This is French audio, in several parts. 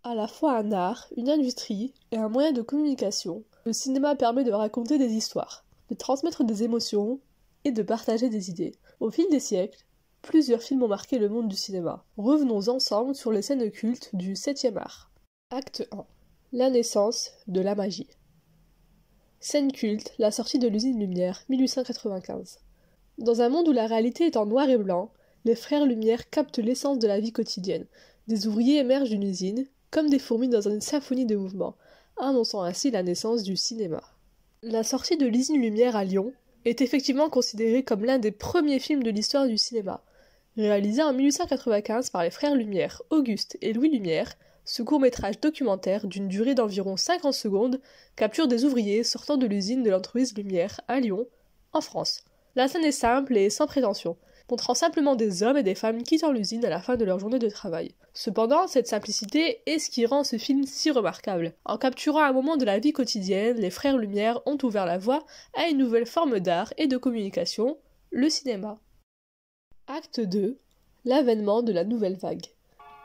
À la fois un art, une industrie et un moyen de communication, le cinéma permet de raconter des histoires, de transmettre des émotions et de partager des idées. Au fil des siècles, plusieurs films ont marqué le monde du cinéma. Revenons ensemble sur les scènes cultes du 7e art. Acte 1. La naissance de la magie. Scène culte, la sortie de l'usine Lumière, 1895. Dans un monde où la réalité est en noir et blanc, les frères Lumière captent l'essence de la vie quotidienne. Des ouvriers émergent d'une usine, comme des fourmis dans une symphonie de mouvements, annonçant ainsi la naissance du cinéma. La sortie de l'usine Lumière à Lyon est effectivement considérée comme l'un des premiers films de l'histoire du cinéma. Réalisé en 1895 par les frères Lumière, Auguste et Louis Lumière, ce court-métrage documentaire d'une durée d'environ 50 secondes capture des ouvriers sortant de l'usine de l'entreprise Lumière à Lyon, en France. La scène est simple et sans prétention, montrant simplement des hommes et des femmes quittant l'usine à la fin de leur journée de travail. Cependant, cette simplicité est ce qui rend ce film si remarquable. En capturant un moment de la vie quotidienne, les frères Lumière ont ouvert la voie à une nouvelle forme d'art et de communication, le cinéma. Acte 2. L'avènement de la nouvelle vague.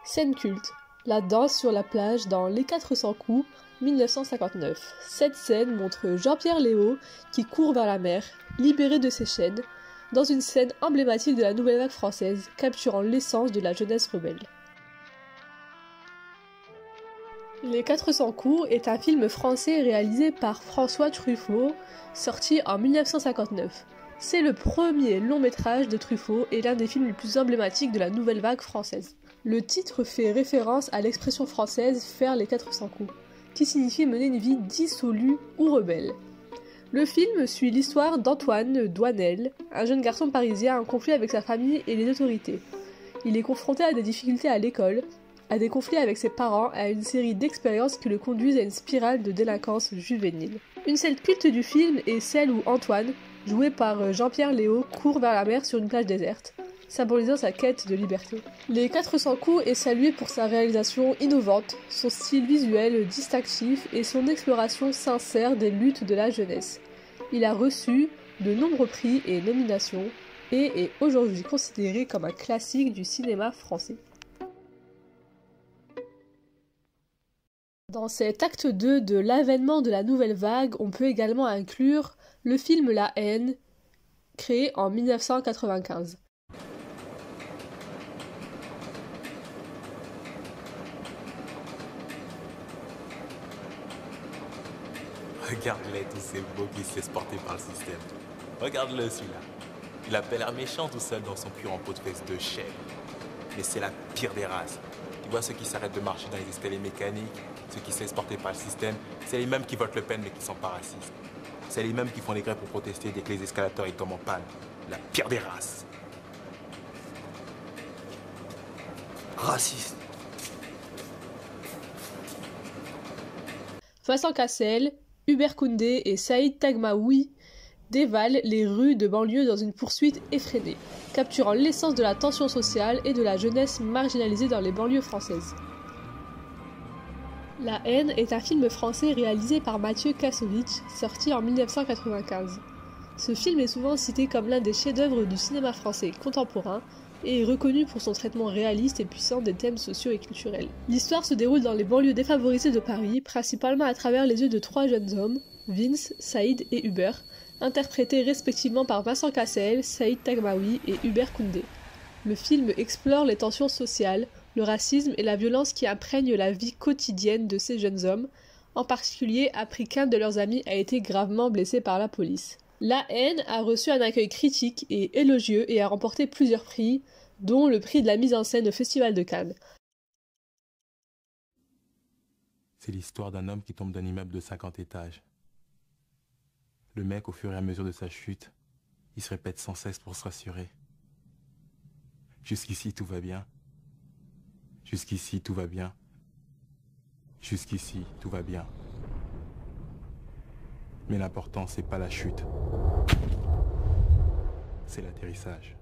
Scène culte. La danse sur la plage dans Les 400 coups, 1959. Cette scène montre Jean-Pierre Léaud qui court vers la mer, libéré de ses chaînes, dans une scène emblématique de la nouvelle vague française, capturant l'essence de la jeunesse rebelle. Les 400 coups est un film français réalisé par François Truffaut, sorti en 1959. C'est le premier long métrage de Truffaut et l'un des films les plus emblématiques de la nouvelle vague française. Le titre fait référence à l'expression française « faire les 400 coups », qui signifie mener une vie dissolue ou rebelle. Le film suit l'histoire d'Antoine Doinel, un jeune garçon parisien en conflit avec sa famille et les autorités. Il est confronté à des difficultés à l'école, à des conflits avec ses parents et à une série d'expériences qui le conduisent à une spirale de délinquance juvénile. Une scène culte du film est celle où Antoine, joué par Jean-Pierre Léaud, court vers la mer sur une plage déserte, symbolisant sa quête de liberté. Les 400 coups est salué pour sa réalisation innovante, son style visuel distinctif et son exploration sincère des luttes de la jeunesse. Il a reçu de nombreux prix et nominations et est aujourd'hui considéré comme un classique du cinéma français. Dans cet acte 2 de l'avènement de la nouvelle vague, on peut également inclure le film La haine, créé en 1995. Regarde-les, tous ces beaux qui se laissent porter par le système. Regarde-le, celui-là. Il a l'air méchant tout seul dans son pur en peau de fesses de chèvre. Mais c'est la pire des races. Tu vois ceux qui s'arrêtent de marcher dans les escaliers mécaniques, ceux qui se laissent porter par le système, c'est les mêmes qui votent Le Pen mais qui sont pas racistes. C'est les mêmes qui font des grèves pour protester dès que les escalators ils tombent en panne. La pire des races. Raciste. Vincent Cassel, Hubert Koundé et Saïd Taghmaoui dévalent les rues de banlieue dans une poursuite effrénée, capturant l'essence de la tension sociale et de la jeunesse marginalisée dans les banlieues françaises. La haine est un film français réalisé par Mathieu Kassovitch, sorti en 1995. Ce film est souvent cité comme l'un des chefs-d'œuvre du cinéma français contemporain et est reconnu pour son traitement réaliste et puissant des thèmes sociaux et culturels. L'histoire se déroule dans les banlieues défavorisées de Paris, principalement à travers les yeux de trois jeunes hommes, Vince, Saïd et Hubert, interprétés respectivement par Vincent Cassel, Saïd Taghmaoui et Hubert Koundé. Le film explore les tensions sociales, le racisme et la violence qui imprègnent la vie quotidienne de ces jeunes hommes, en particulier après qu'un de leurs amis a été gravement blessé par la police. La haine a reçu un accueil critique et élogieux et a remporté plusieurs prix, dont le prix de la mise en scène au Festival de Cannes. C'est l'histoire d'un homme qui tombe d'un immeuble de 50 étages. Le mec, au fur et à mesure de sa chute, il se répète sans cesse pour se rassurer. Jusqu'ici, tout va bien. Jusqu'ici, tout va bien. Jusqu'ici, tout va bien. Mais l'important, c'est pas la chute. C'est l'atterrissage.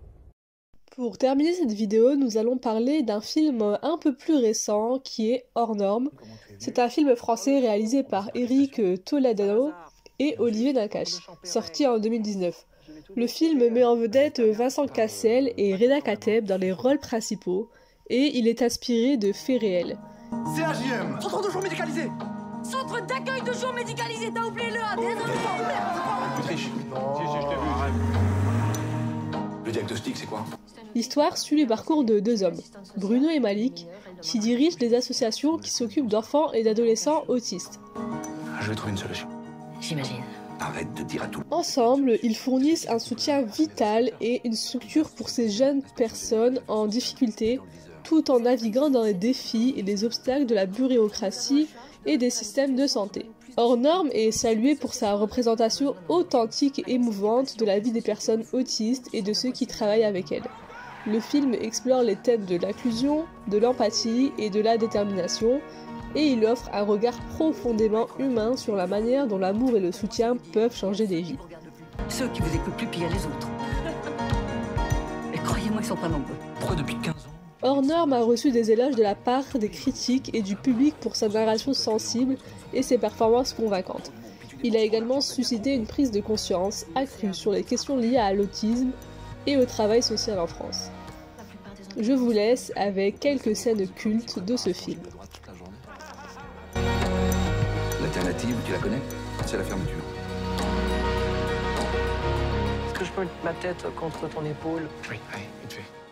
Pour terminer cette vidéo, nous allons parler d'un film un peu plus récent qui est Hors Normes. C'est un film français réalisé par Éric Toledano et Olivier Nakache, sorti en 2019. Le film met en vedette Vincent Cassel et Reda Kateb dans les rôles principaux et il est inspiré de faits réels. CAJM. Centre de jour médicalisé. Centre d'accueil de jour médicalisé, t'as oublié le A, désolé. Tu triches. Si, je t'ai vu. Le diagnostic, c'est quoi? L'histoire suit le parcours de deux hommes, Bruno et Malik, qui dirigent des associations qui s'occupent d'enfants et d'adolescents autistes. Je vais trouver une solution. J'imagine. Arrête de dire à tout. Ensemble, ils fournissent un soutien vital et une structure pour ces jeunes personnes en difficulté, tout en naviguant dans les défis et les obstacles de la bureaucratie et des systèmes de santé. Hors Norme est salué pour sa représentation authentique et émouvante de la vie des personnes autistes et de ceux qui travaillent avec elles. Le film explore les thèmes de l'inclusion, de l'empathie et de la détermination, et il offre un regard profondément humain sur la manière dont l'amour et le soutien peuvent changer des vies. Ceux qui vous écoutent plus piller les autres. Et croyez-moi, ils sont pas nombreux. Pourquoi depuis 15 ans? Hors Norme a reçu des éloges de la part des critiques et du public pour sa narration sensible et ses performances convaincantes. Il a également suscité une prise de conscience accrue sur les questions liées à l'autisme et au travail social en France. Je vous laisse avec quelques scènes cultes de ce film. L'alternative, tu la connais? C'est la fermeture. Est-ce que je peux mettre ma tête contre ton épaule? Oui, allez, vite fait.